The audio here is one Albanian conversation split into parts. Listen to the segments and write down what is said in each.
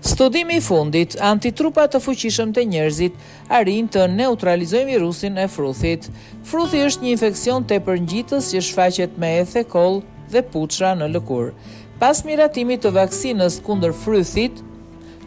Studimi I fundit, antitrupa të fuqishëm të njerëzit arrin të neutralizojnë virusin e fruthit. Fruthi është një infekcion tepër ngjitës që shfaqet me ethe, koll dhe puçra në lëkurë. Pas miratimit të vaksinës kundër frythit,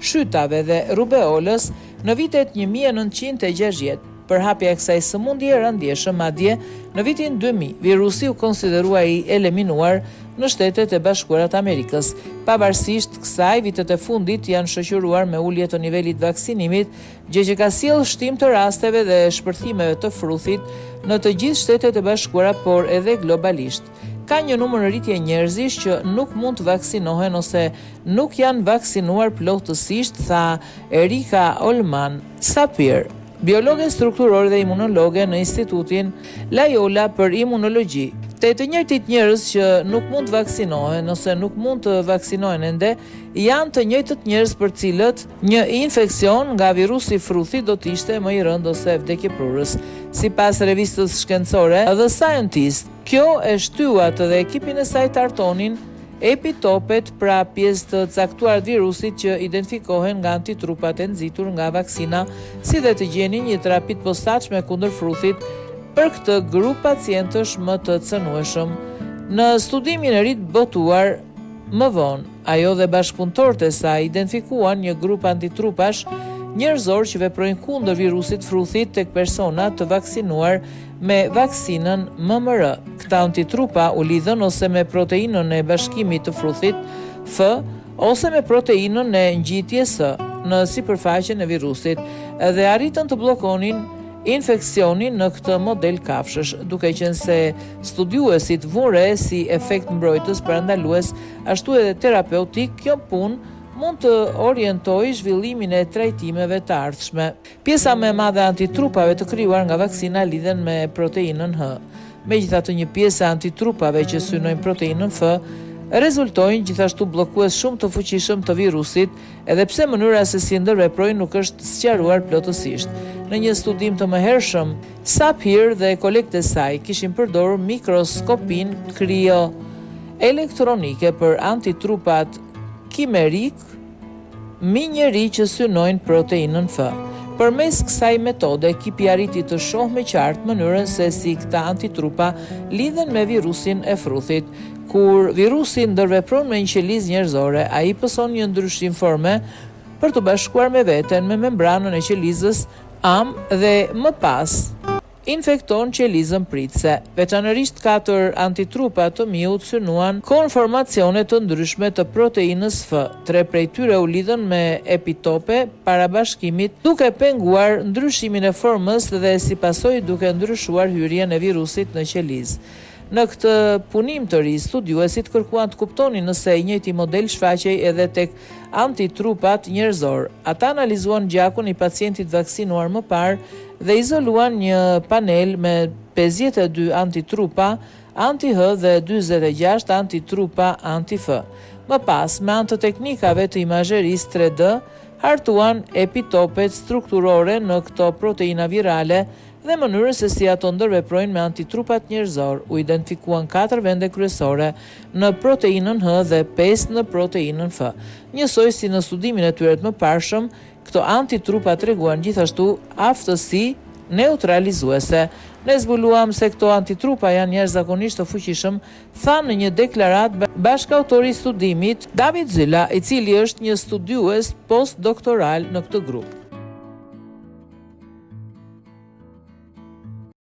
shytave dhe rubeolës në vitet 1960, përhapja e kësaj sëmundje rëndjeshëm, madje në vitin 2000, virusi u konsiderua I eliminuar në Shtetet e Bashkuara të Amerikës. Pavarësisht kësaj, vitet e fundit janë shoqëruar me ulje të nivelit vaksinimit, gjë që ka sjellë shtim të rasteve dhe shpërthimeve të fruthit në të gjithë Shtetet e Bashkuara, por edhe globalisht. Ka një numër rritje njerëzish që nuk mund të vaksinohen ose nuk janë vaksinuar plotësisht, tha Erika Olman Sapir, biologe strukturore dhe imunologe në Institutin Loyola për Imunologji. Të njëjtit njerëz që nuk mund të vaksinohen ose nuk mund të vaksinohen ende, janë të njëjtët njerëz për cilët një infekcion nga virusi fruthit do të ishte më I rëndë ose vdekjeprurës. Sipas revistës shkencore The Scientist, kjo e shtyuat dhe ekipin e saj të artonin epitopet, pra pjesë të caktuar të virusit që identifikohen nga antitrupat e nxitur nga vaksina, si dhe të gjenin një terapi të posaçme kundër fruthit për këtë grup pacientësh më të cënueshëm. Në studimin e ri botuar më vonë, ajo dhe bashkëpunëtorët e saj identifikuan një grup antitrupash njerëzor që veprojnë kundër virusit fruthit tek persona të vaksinuar me vaksinën MMR. Këta antitrupa u lidhën ose me proteinën e bashkimit të fruthit F ose me proteinën e ngjitjes S në sipërfaqen e virusit dhe arritën të bllokonin infekcionin në këtë model kafshësh, duke qenë se studiuesit vure si efekt mbrojtës parandalues ashtu edhe terapeutik. Kjo punë mund të orientojë zhvillimin e trajtimeve të ardhshme. Pjesa më e madhe e antitrupave të krijuar nga vaksina lidhen me proteinën H. Megjithatë, një pjesë e antitrupave që synojnë proteinën F rezultojnë gjithashtu bllokues shumë të fuqishëm të virusit, edhe pse mënyra se si ndërveprojnë nuk është sqaruar plotësisht. Në një studim të mëhershëm, Sapir dhe kolegët e saj kishin përdorur mikroskopin krioelektronike për antitrupat kimerik mi njeri që synojnë proteinën F. Përmes kësaj metode, ekipi arriti të shohë me qartë mënyrën se si këta antitrupa lidhen me virusin e fruthit. Kur virusi ndërvepron me një qelizë njerëzore, ai pëson një ndryshim forme për të bashkuar me veten me membranën e qelizës AM dhe më pas infekton qelizën pritse. Veçanërisht 4 antitrupa të miut synuan konformacione të ndryshme të proteinës F. 3 prej tyre u lidhën me epitope para bashkimit, duke penguar ndryshimin e formës dhe si pasojë duke ndryshuar hyrjen e virusit në qelizë. Në këtë punim të ri, studiuesit kërkuan të kuptonin nëse I njëjti model shfaqej edhe tek antitrupat njerëzor. Ata analizuan gjakun I pacientit vaksinuar më parë dhe izoluan një panel me 52 antitrupa anti-H dhe 46 antitrupa anti-F. Më pas, me anë të teknikave të imazherisë 3D, hartuan epitopet strukturore në këto proteina virale dhe mënyrën se si ato ndërveprojnë me antitrupat njerëzor. U identifikuan 4 vende kryesore në proteinën H dhe 5 në proteinën F. Njësoj si në studimin e tyre të mëparshëm, këto antitrupa treguan gjithashtu aftësi neutralizuese. Ne zbuluam se këto antitrupa janë jashtëzakonisht të fuqishëm, tha në një deklaratë bashkëautori I studimit David Zyla, I cili është një studiues postdoktoral në këtë grup.